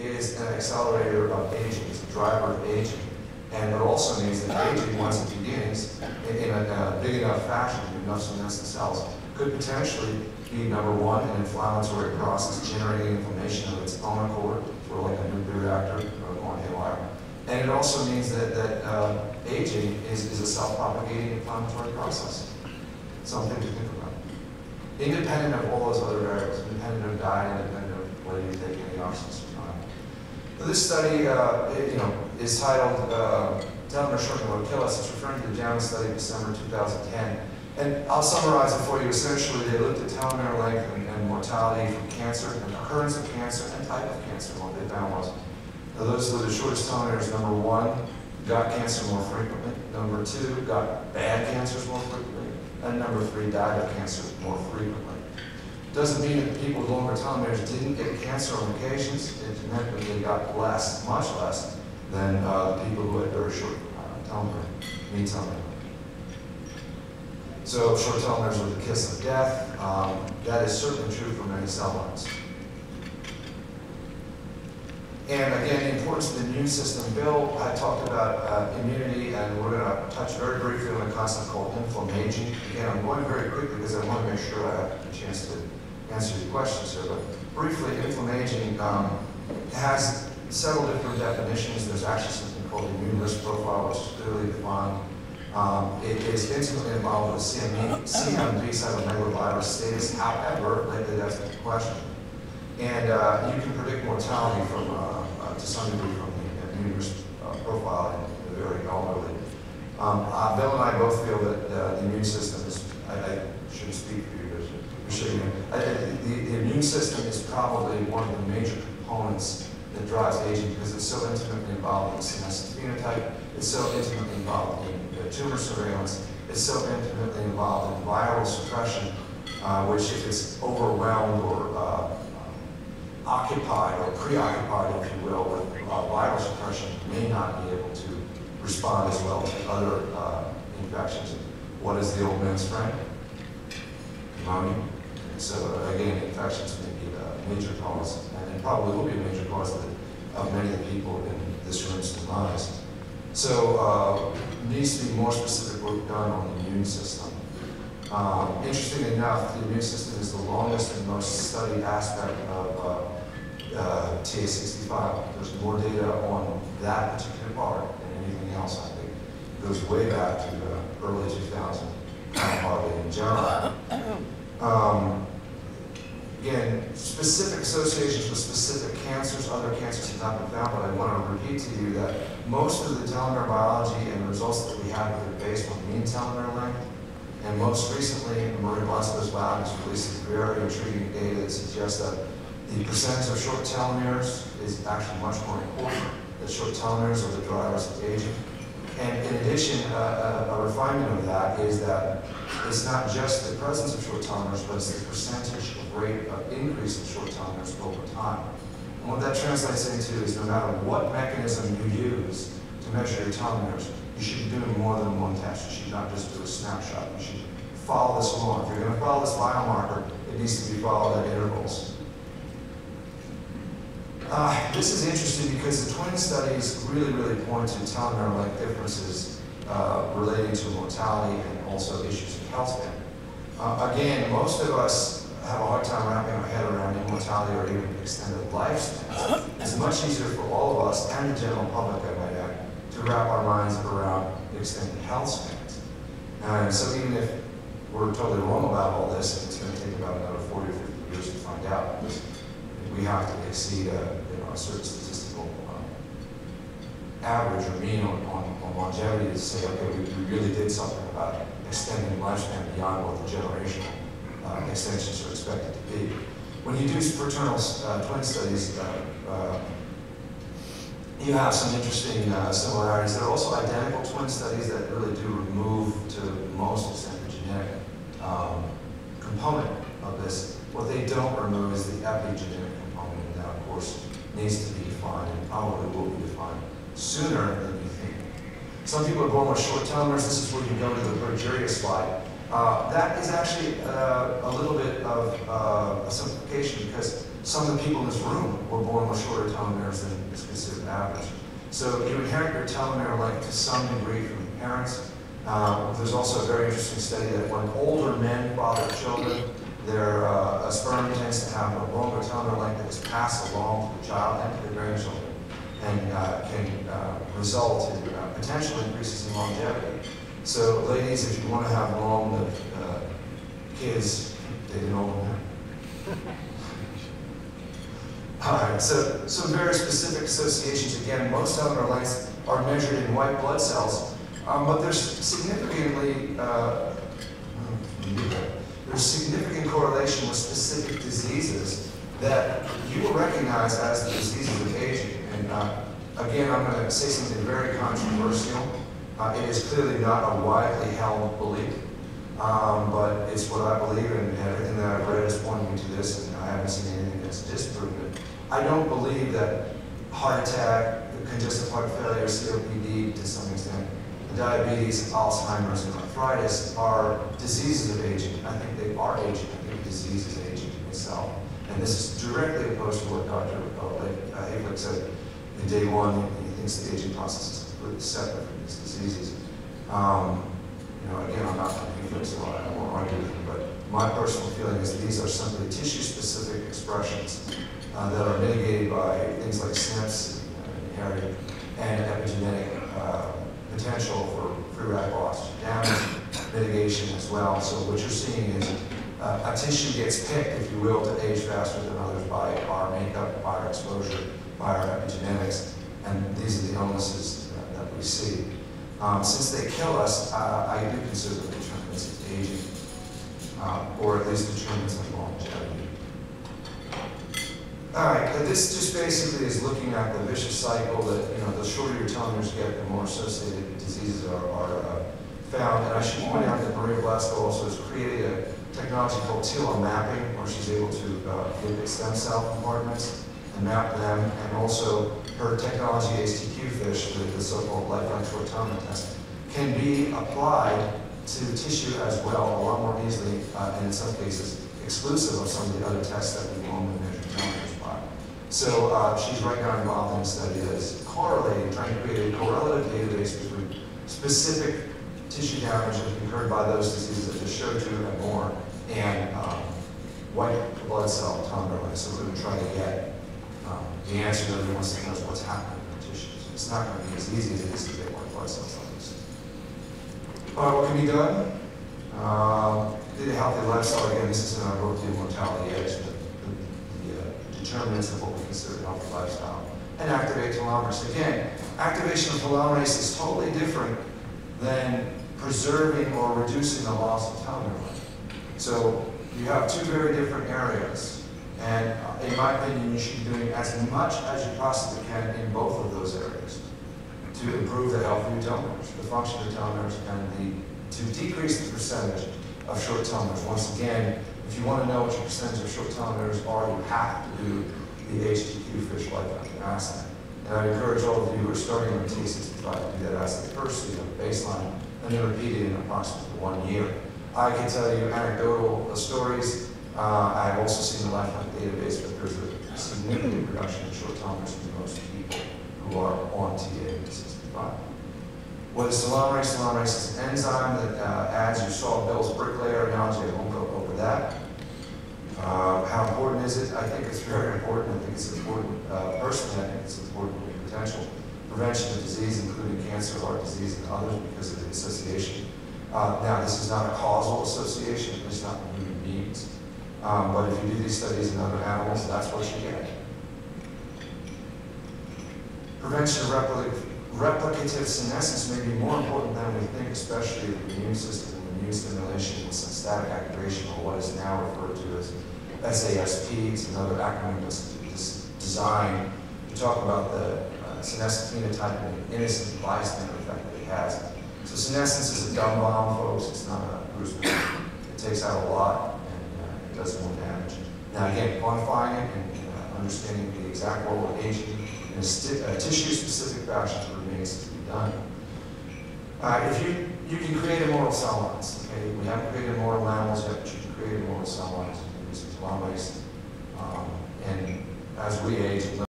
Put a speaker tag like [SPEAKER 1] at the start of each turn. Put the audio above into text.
[SPEAKER 1] is an accelerator of aging, it's a driver of aging. And it also means that aging, once it begins, in a big enough fashion, enough senescent cells, could potentially be, number one, an inflammatory process generating inflammation of its own accord, sort of like a nuclear reactor or going haywire. And it also means that aging is a self-propagating inflammatory process. Something to think about. Independent of all those other variables, independent of diet, independent of whether you take antioxidants or not. This study is titled Telomere Shortening Will Kill Us. It's referring to the JAMA study of December 2010. And I'll summarize it for you. Essentially, they looked at telomere length and mortality from cancer, and occurrence of cancer, and type of cancer. And what they found was, those with the shortest telomeres, number one, got cancer more frequently. Number two, got bad cancers more frequently. And number three, died of cancer more frequently. Doesn't mean that people with longer telomeres didn't get cancer on occasions. It meant that they got less, much less, than the people who had very short telomere, mean telomere. So short telomeres are the kiss of death. That is certainly true for many cell lines. And again, the importance of the immune system. Bill had talked about immunity, and we're going to touch very briefly on a concept called inflammaging. Again, I'm going very quickly because I want to make sure I have a chance to answer your questions here. But briefly, inflammaging has several different definitions. There's actually something called the immune risk profile, which is clearly defined. It is intimately involved with CMV, cytomegalovirus status. However, lately that's been questioned. And you can predict mortality from, to some degree, from the immune risk profile in the very elderly. Bill and I both feel that the immune system is, I shouldn't speak for you, but the immune system is probably one of the major components that drives aging because it's so intimately involved in senescent phenotype, it's so intimately involved in tumor surveillance, it's so intimately involved in viral suppression, which if it's overwhelmed or occupied or preoccupied, if you will, with viral suppression, may not be able to respond as well to other infections. What is the old man's friend? Pneumonia. And so again, infections may be a major cause, and it probably will be a major cause of many of the people in this room's demise. So needs to be more specific work done on the immune system. Interestingly enough, the immune system is the longest and most studied aspect of TA65. There's more data on that particular part than anything else, I think. It goes way back to early 2000, probably in general. Again, specific associations with specific cancers, other cancers have not been found, but I want to repeat to you that most of the telomere biology and the results that we have are based on mean telomere length. And most recently, Maria Blasco's lab has released very intriguing data that suggests that the percentage of short telomeres is actually much more important. That short telomeres are the drivers of aging. And in addition, a refinement of that is that it's not just the presence of short telomeres, but it's the percentage of rate of increase in short telomeres over time. And what that translates into is no matter what mechanism you use to measure your telomeres, you should be doing more than one test. You should not just do a snapshot. You should follow this along. If you're going to follow this biomarker, it needs to be followed at intervals. This is interesting because the twin studies really point to telomere length differences relating to mortality and also issues of health span. Again, most of us have a hard time wrapping our head around immortality or even extended lifespans. It's much easier for all of us and the general public, I might add, to wrap our minds around extended health spans. And so even if we're totally wrong about all this, and it's going to take about another 40 or 50 years to find out, because we have to exceed a certain statistical average or mean on longevity to say, okay, we really did something about extending lifespan beyond what the generational extensions are expected to be. When you do fraternal twin studies, you have some interesting similarities. There are also identical twin studies that really do remove, to most extent, the genetic component of this. What they don't remove is the epigenetic component, and that, of course, needs to be defined and probably will be defined sooner than you think. Some people are born with short telomeres. This is where you go to the progeria slide. That is actually a little bit of a simplification because some of the people in this room were born with shorter telomeres than is considered average. So you inherit your telomere length to some degree from your parents. There's also a very interesting study that when older men father children, their sperm tends to have a longer telomere length that is passed along to the child and to the grandchildren, and can result in potential increases in longevity. So ladies, if you want to have long-lived kids, date an older man. All right, so some very specific associations. Again, most telomere lengths are measured in white blood cells, but there's significant correlation with specific diseases that you will recognize as the diseases of aging. And again, I'm going to say something very controversial. It is clearly not a widely held belief, but it's what I believe, and everything that I've read is pointing me to this, and I haven't seen anything that's disproven it. I don't believe that heart attack, congestive heart failure, COPD to some extent, diabetes, Alzheimer's, and arthritis are diseases of aging. I think they are aging. I think disease is aging itself. And this is directly opposed to what Dr. Hayflick said in day one. He thinks the aging process is completely separate from these diseases. Again, I'm not from Hayflick, so I won't argue with him, but my personal feeling is these are simply tissue-specific expressions that are mitigated by things like SNPs, inherited, and epigenetic potential for free radical oxygen damage mitigation as well. So what you're seeing is a tissue gets picked, if you will, to age faster than others by our makeup, by our exposure, by our epigenetics, and these are the illnesses that we see. Since they kill us, I do consider them determinants of aging, or at least determinants of longevity. All right, this just basically is looking at the vicious cycle that, the shorter your telomeres get, the more associated diseases are found. And I should point out that Maria Blasco also has created a technology called telomere mapping, where she's able to look at stem cell compartments and map them. And also her technology, HTQ fish, the so-called lifelike short telomere test, can be applied to tissue as well, a lot more easily, and in some cases exclusive of some of the other tests that we normally measure telomeres by. So she's right now involved in a study that is correlating, trying to create a correlative database between specific tissue damage incurred by those diseases that just showed you and more, and white blood cell telomere length. So we're going to try to get the answer that everyone wants to know is what's happening in the tissues. It's not going to be as easy as it is to get white blood cells like this. What can be done? Lead a healthy lifestyle. Again, this is in our book, The Immortality Edge, the determinants of what we consider a healthy lifestyle. And activate telomerase. Again, activation of telomerase is totally different than preserving or reducing the loss of telomere length. So you have two very different areas. And in my opinion, you should be doing as much as you possibly can in both of those areas to improve the health of your telomeres, the function of your telomeres, and to decrease the percentage of short telomeres. Once again, if you want to know what your percentage of short telomeres are, you have to do the HTQ fish lifelike assay. And I encourage all of you who are starting on T65 to do that assay first, so you have a baseline, and then repeat it in approximately 1 year. I can tell you anecdotal stories. I've also seen the lifelike database, but there's a significant reduction in short telomeres in most people who are on TA65. What is telomerase? Telomerase is an enzyme that adds, you saw Bill's bricklayer analogy, I won't go over that. How important is it? I think it's very important. I think it's important, personally, I think it's important for potential prevention of disease, including cancer, heart disease, and others because of the association. Now, this is not a causal association, at least not in human beings. But if you do these studies in other animals, that's what you get. Prevention of replicative senescence may be more important than we think, especially if the immune system and immune stimulation with some static activation, or what is now referred to as SASP. It's another acronym that's designed to talk about the senescent phenotype and the innocent bystander effect that it has. So senescence is a dumb bomb, folks. It's not a Bruce Willis. It takes out a lot, and it does more damage. Now again, quantifying it and understanding the exact role of aging in a tissue-specific fashion remains to be done. If you can create immortal cell lines. Okay? We haven't created immortal mammals yet, but you can create immortal cell lines using telomerase. and as we age and live